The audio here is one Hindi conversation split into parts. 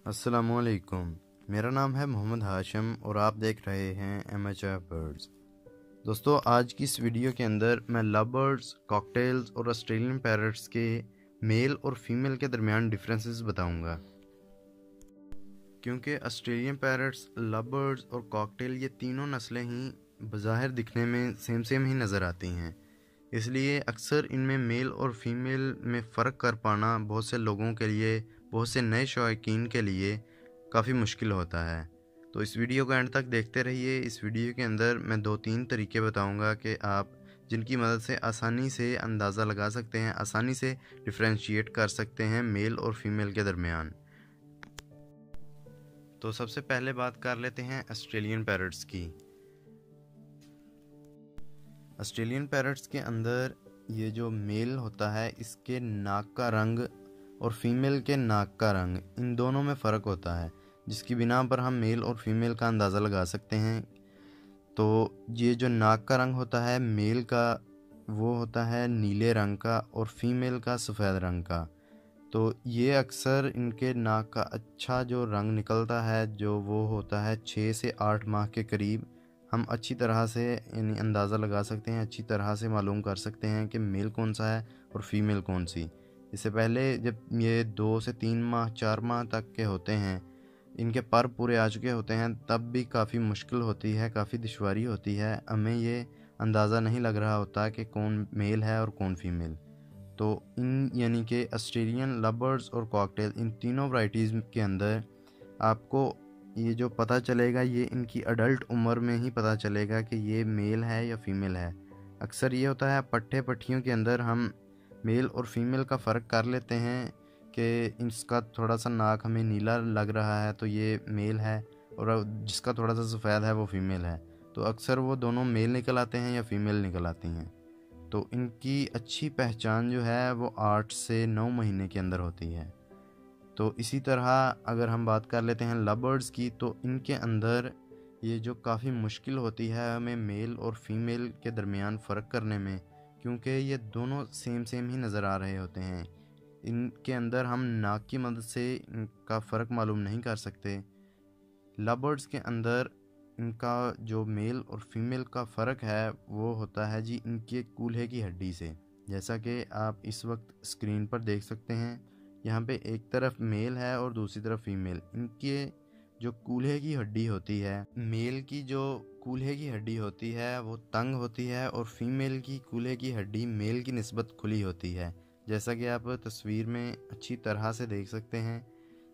अस्सलामुअलैकुम। मेरा नाम है मोहम्मद हाशिम और आप देख रहे हैं एमएचएफ बर्ड्स। दोस्तों, आज की इस वीडियो के अंदर मैं लव बर्ड्स, कॉकटेल्स और ऑस्ट्रेलियन पैरट्स के मेल और फीमेल के दरमियान डिफरेंसेस बताऊंगा। क्योंकि ऑस्ट्रेलियन पैरट्स, लव बर्ड्स और कॉकटेल ये तीनों नस्लें ही बज़ाहिर दिखने में सेम ही नज़र आती हैं, इसलिए अक्सर इनमें मेल और फीमेल में फ़र्क कर पाना बहुत से लोगों के लिए, बहुत से नए शौकीन के लिए काफ़ी मुश्किल होता है। तो इस वीडियो को एंड तक देखते रहिए। इस वीडियो के अंदर मैं 2-3 तरीके बताऊंगा कि आप जिनकी मदद से आसानी से अंदाज़ा लगा सकते हैं, आसानी से डिफ्रेंशिएट कर सकते हैं मेल और फीमेल के दरमियान। तो सबसे पहले बात कर लेते हैं ऑस्ट्रेलियन पैरट्स की। ऑस्ट्रेलियन पैरट्स के अंदर ये जो मेल होता है, इसके नाक का रंग और फीमेल के नाक का रंग, इन दोनों में फ़र्क होता है, जिसकी बिना पर हम मेल और फीमेल का अंदाज़ा लगा सकते हैं। तो ये जो नाक का रंग होता है मेल का, वो होता है नीले रंग का और फीमेल का सफ़ेद रंग का। तो ये अक्सर इनके नाक का अच्छा जो रंग निकलता है, जो वो होता है 6 से 8 माह के करीब, हम अच्छी तरह से यानी अंदाज़ा लगा सकते हैं, अच्छी तरह से मालूम कर सकते हैं कि मेल कौन सा है और फीमेल कौन सी। इससे पहले जब ये 2 से 3 माह 4 माह तक के होते हैं, इनके पर पूरे आ चुके होते हैं, तब भी काफ़ी मुश्किल होती है, काफ़ी दुश्वारी होती है, हमें ये अंदाज़ा नहीं लग रहा होता कि कौन मेल है और कौन फीमेल। तो इन यानी कि ऑस्ट्रेलियन लव बर्ड्स और कॉकटेल, इन तीनों वैराइटीज़ के अंदर आपको ये जो पता चलेगा, ये इनकी अडल्ट उम्र में ही पता चलेगा कि ये मेल है या फीमेल है। अक्सर ये होता है पट्ठे पट्टियों के अंदर हम मेल और फीमेल का फ़र्क कर लेते हैं कि इसका थोड़ा सा नाक हमें नीला लग रहा है तो ये मेल है, और जिसका थोड़ा सा सफ़ेद है वो फीमेल है। तो अक्सर वो दोनों मेल निकल आते हैं या फीमेल निकल आती हैं। तो इनकी अच्छी पहचान जो है वो 8 से 9 महीने के अंदर होती है। तो इसी तरह अगर हम बात कर लेते हैं लव बर्ड्स की, तो इनके अंदर ये जो काफ़ी मुश्किल होती है हमें मेल और फीमेल के दरमियान फ़र्क करने में, क्योंकि ये दोनों सेम ही नज़र आ रहे होते हैं। इनके अंदर हम नाक की मदद से इनका फ़र्क मालूम नहीं कर सकते। लव बर्ड्स के अंदर इनका जो मेल और फीमेल का फ़र्क है वो होता है जी इनके कूल्हे की हड्डी से। जैसा कि आप इस वक्त स्क्रीन पर देख सकते हैं, यहाँ पे एक तरफ मेल है और दूसरी तरफ फीमेल। इनके जो कूल्हे की हड्डी होती है, मेल की जो कूल्हे की हड्डी होती है वो तंग होती है और फीमेल की कूल्हे की हड्डी मेल की निस्बत खुली होती है। जैसा कि आप तस्वीर में अच्छी तरह से देख सकते हैं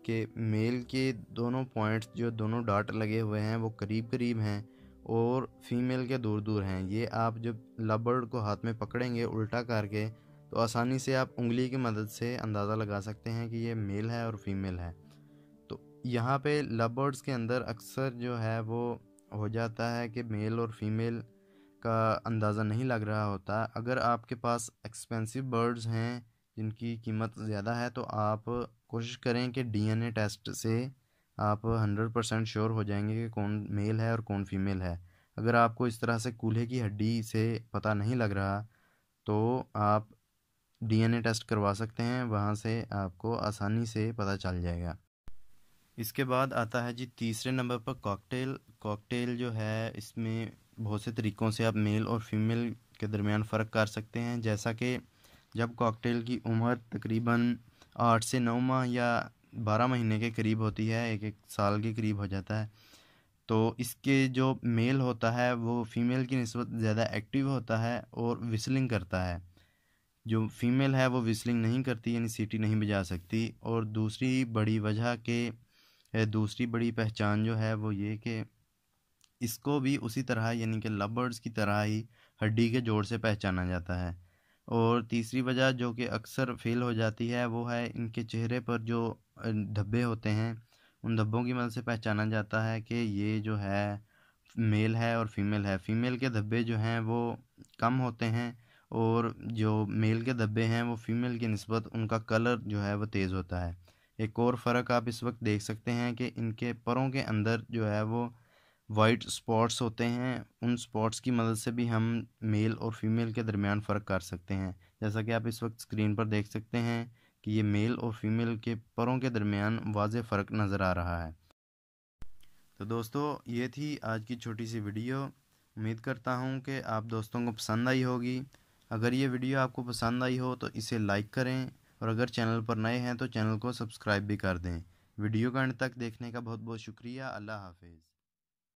कि मेल के दोनों पॉइंट्स, जो दोनों डॉट लगे हुए हैं, वो करीब हैं और फीमेल के दूर हैं। ये आप जब लव बर्ड को हाथ में पकड़ेंगे उल्टा करके, तो आसानी से आप उंगली की मदद से अंदाज़ा लगा सकते हैं कि ये मेल है और फीमेल है। तो यहाँ पे लव बर्ड्स के अंदर अक्सर जो है वो हो जाता है कि मेल और फीमेल का अंदाज़ा नहीं लग रहा होता। अगर आपके पास एक्सपेंसिव बर्ड्स हैं जिनकी कीमत ज़्यादा है, तो आप कोशिश करें कि डीएनए टेस्ट से आप 100% श्योर हो जाएंगे कि कौन मेल है और कौन फीमेल है। अगर आपको इस तरह से कूल्हे की हड्डी से पता नहीं लग रहा, तो आप डीएनए टेस्ट करवा सकते हैं, वहाँ से आपको आसानी से पता चल जाएगा। इसके बाद आता है जी तीसरे नंबर पर कॉकटेल। कॉकटेल जो है, इसमें बहुत से तरीक़ों से आप मेल और फीमेल के दरमियान फ़र्क कर सकते हैं। जैसा कि जब कॉकटेल की उम्र तकरीबन 8 से 9 माह या 12 महीने के करीब होती है, एक साल के करीब हो जाता है, तो इसके जो मेल होता है वो फीमेल की निस्बत ज़्यादा एक्टिव होता है और विस्लिंग करता है। जो फीमेल है वो विस्लिंग नहीं करती, यानी सीटी नहीं बजा सकती। और दूसरी बड़ी वजह के दूसरी बड़ी पहचान जो है वो ये कि इसको भी उसी तरह यानी कि लव बर्ड्स की तरह ही हड्डी के जोड़ से पहचाना जाता है। और तीसरी वजह जो कि अक्सर फेल हो जाती है वो है इनके चेहरे पर जो धब्बे होते हैं, उन धब्बों की मदद से पहचाना जाता है कि ये जो है मेल है और फीमेल है। फीमेल के धब्बे जो हैं वो कम होते हैं और जो मेल के धब्बे हैं वो फीमेल की निस्बत उनका कलर जो है वो तेज़ होता है। एक और फ़र्क आप इस वक्त देख सकते हैं कि इनके परों के अंदर जो है वो वाइट स्पॉट्स होते हैं। उन स्पॉट्स की मदद से भी हम मेल और फीमेल के दरमियान फ़र्क कर सकते हैं। जैसा कि आप इस वक्त स्क्रीन पर देख सकते हैं कि ये मेल और फीमेल के परों के दरमियान वाज़ेह फ़र्क नज़र आ रहा है। तो दोस्तों, ये थी आज की छोटी सी वीडियो। उम्मीद करता हूँ कि आप दोस्तों को पसंद आई होगी। अगर ये वीडियो आपको पसंद आई हो तो इसे लाइक करें, और अगर चैनल पर नए हैं तो चैनल को सब्सक्राइब भी कर दें। वीडियो का अंत तक देखने का बहुत बहुत शुक्रिया। अल्लाह हाफिज़।